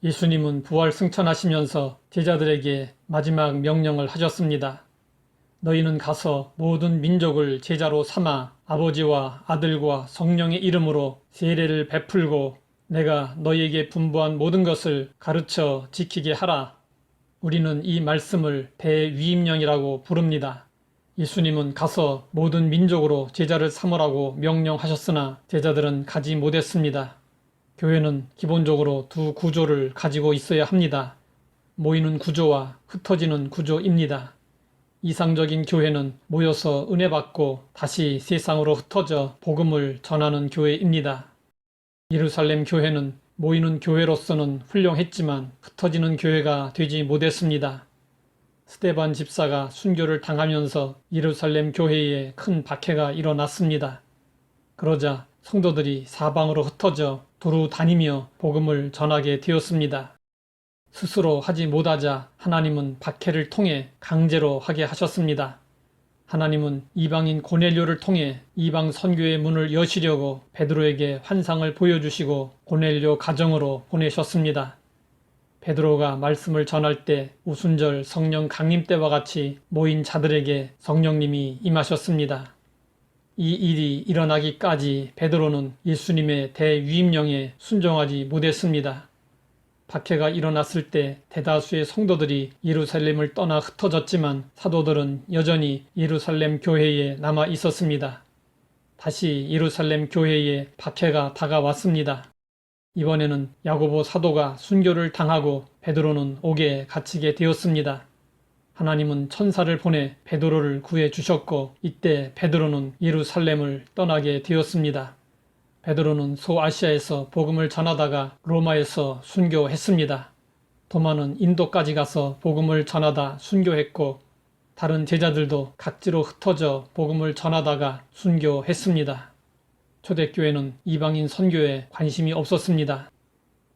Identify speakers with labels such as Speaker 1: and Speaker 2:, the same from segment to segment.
Speaker 1: 예수님은 부활 승천하시면서 제자들에게 마지막 명령을 하셨습니다. 너희는 가서 모든 민족을 제자로 삼아 아버지와 아들과 성령의 이름으로 세례를 베풀고 내가 너희에게 분부한 모든 것을 가르쳐 지키게 하라. 우리는 이 말씀을 대위임령이라고 부릅니다. 예수님은 가서 모든 민족으로 제자를 삼으라고 명령하셨으나 제자들은 가지 못했습니다. 교회는 기본적으로 두 구조를 가지고 있어야 합니다. 모이는 구조와 흩어지는 구조입니다. 이상적인 교회는 모여서 은혜 받고 다시 세상으로 흩어져 복음을 전하는 교회입니다. 예루살렘 교회는 모이는 교회로서는 훌륭했지만 흩어지는 교회가 되지 못했습니다. 스데반 집사가 순교를 당하면서 예루살렘 교회에 큰 박해가 일어났습니다. 그러자 성도들이 사방으로 흩어져 두루 다니며 복음을 전하게 되었습니다. 스스로 하지 못하자 하나님은 박해를 통해 강제로 하게 하셨습니다. 하나님은 이방인 고넬료를 통해 이방 선교의 문을 여시려고 베드로에게 환상을 보여주시고 고넬료 가정으로 보내셨습니다. 베드로가 말씀을 전할 때 오순절 성령 강림 때와 같이 모인 자들에게 성령님이 임하셨습니다. 이 일이 일어나기까지 베드로는 예수님의 대위임령에 순종하지 못했습니다. 박해가 일어났을 때 대다수의 성도들이 예루살렘을 떠나 흩어졌지만 사도들은 여전히 예루살렘 교회에 남아 있었습니다. 다시 예루살렘 교회에 박해가 다가왔습니다. 이번에는 야고보 사도가 순교를 당하고 베드로는 옥에 갇히게 되었습니다. 하나님은 천사를 보내 베드로를 구해 주셨고 이때 베드로는 예루살렘을 떠나게 되었습니다. 베드로는 소아시아에서 복음을 전하다가 로마에서 순교했습니다. 도마는 인도까지 가서 복음을 전하다 순교했고 다른 제자들도 각지로 흩어져 복음을 전하다가 순교했습니다. 초대교회는 이방인 선교에 관심이 없었습니다.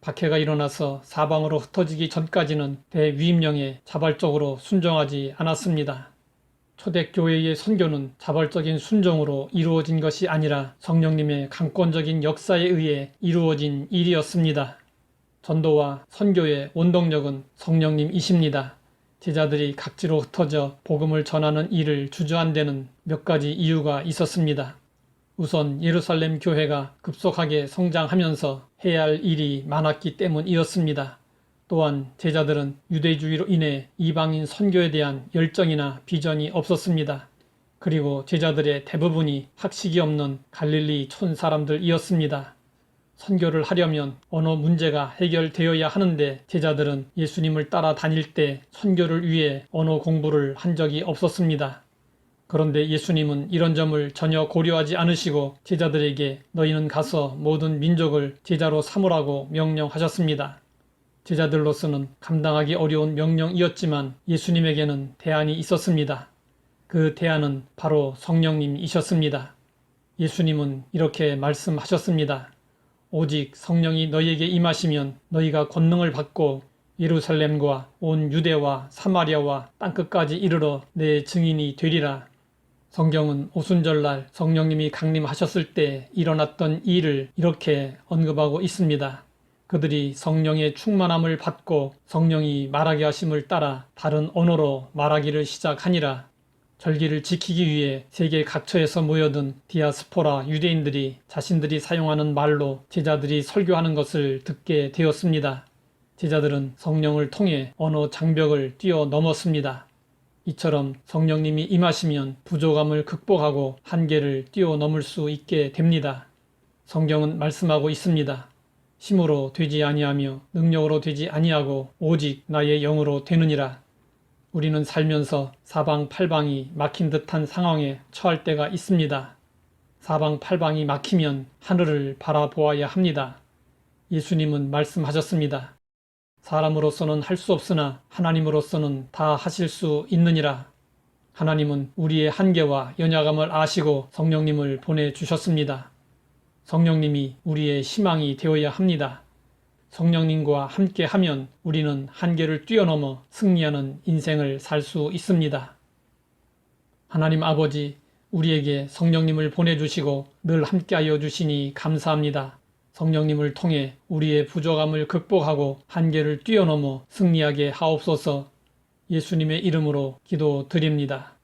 Speaker 1: 박해가 일어나서 사방으로 흩어지기 전까지는 대위임령에 자발적으로 순종하지 않았습니다. 초대교회의 선교는 자발적인 순종으로 이루어진 것이 아니라 성령님의 강권적인 역사에 의해 이루어진 일이었습니다. 전도와 선교의 원동력은 성령님이십니다. 제자들이 각지로 흩어져 복음을 전하는 일을 주저한 데는 몇 가지 이유가 있었습니다. 우선 예루살렘 교회가 급속하게 성장하면서 해야 할 일이 많았기 때문이었습니다. 또한 제자들은 유대주의로 인해 이방인 선교에 대한 열정이나 비전이 없었습니다. 그리고 제자들의 대부분이 학식이 없는 갈릴리 촌 사람들이었습니다. 선교를 하려면 언어 문제가 해결되어야 하는데 제자들은 예수님을 따라 다닐 때 선교를 위해 언어 공부를 한 적이 없었습니다. 그런데 예수님은 이런 점을 전혀 고려하지 않으시고 제자들에게 너희는 가서 모든 민족을 제자로 삼으라고 명령하셨습니다. 제자들로서는 감당하기 어려운 명령이었지만 예수님에게는 대안이 있었습니다. 그 대안은 바로 성령님이셨습니다. 예수님은 이렇게 말씀하셨습니다. 오직 성령이 너희에게 임하시면 너희가 권능을 받고 예루살렘과 온 유대와 사마리아와 땅끝까지 이르러 내 증인이 되리라. 성경은 오순절날 성령님이 강림하셨을 때 일어났던 일을 이렇게 언급하고 있습니다. 그들이 성령의 충만함을 받고 성령이 말하게 하심을 따라 다른 언어로 말하기를 시작하니라. 절기를 지키기 위해 세계 각처에서 모여든 디아스포라 유대인들이 자신들이 사용하는 말로 제자들이 설교하는 것을 듣게 되었습니다. 제자들은 성령을 통해 언어 장벽을 뛰어넘었습니다. 이처럼 성령님이 임하시면 부족함을 극복하고 한계를 뛰어넘을 수 있게 됩니다. 성경은 말씀하고 있습니다. 힘으로 되지 아니하며 능력으로 되지 아니하고 오직 나의 영으로 되느니라. 우리는 살면서 사방팔방이 막힌 듯한 상황에 처할 때가 있습니다. 사방팔방이 막히면 하늘을 바라보아야 합니다. 예수님은 말씀하셨습니다. 사람으로서는 할 수 없으나 하나님으로서는 다 하실 수 있느니라. 하나님은 우리의 한계와 연약함을 아시고 성령님을 보내주셨습니다. 성령님이 우리의 희망이 되어야 합니다. 성령님과 함께하면 우리는 한계를 뛰어넘어 승리하는 인생을 살 수 있습니다. 하나님 아버지, 우리에게 성령님을 보내주시고 늘 함께하여 주시니 감사합니다. 성령님을 통해 우리의 부족함을 극복하고 한계를 뛰어넘어 승리하게 하옵소서. 예수님의 이름으로 기도드립니다.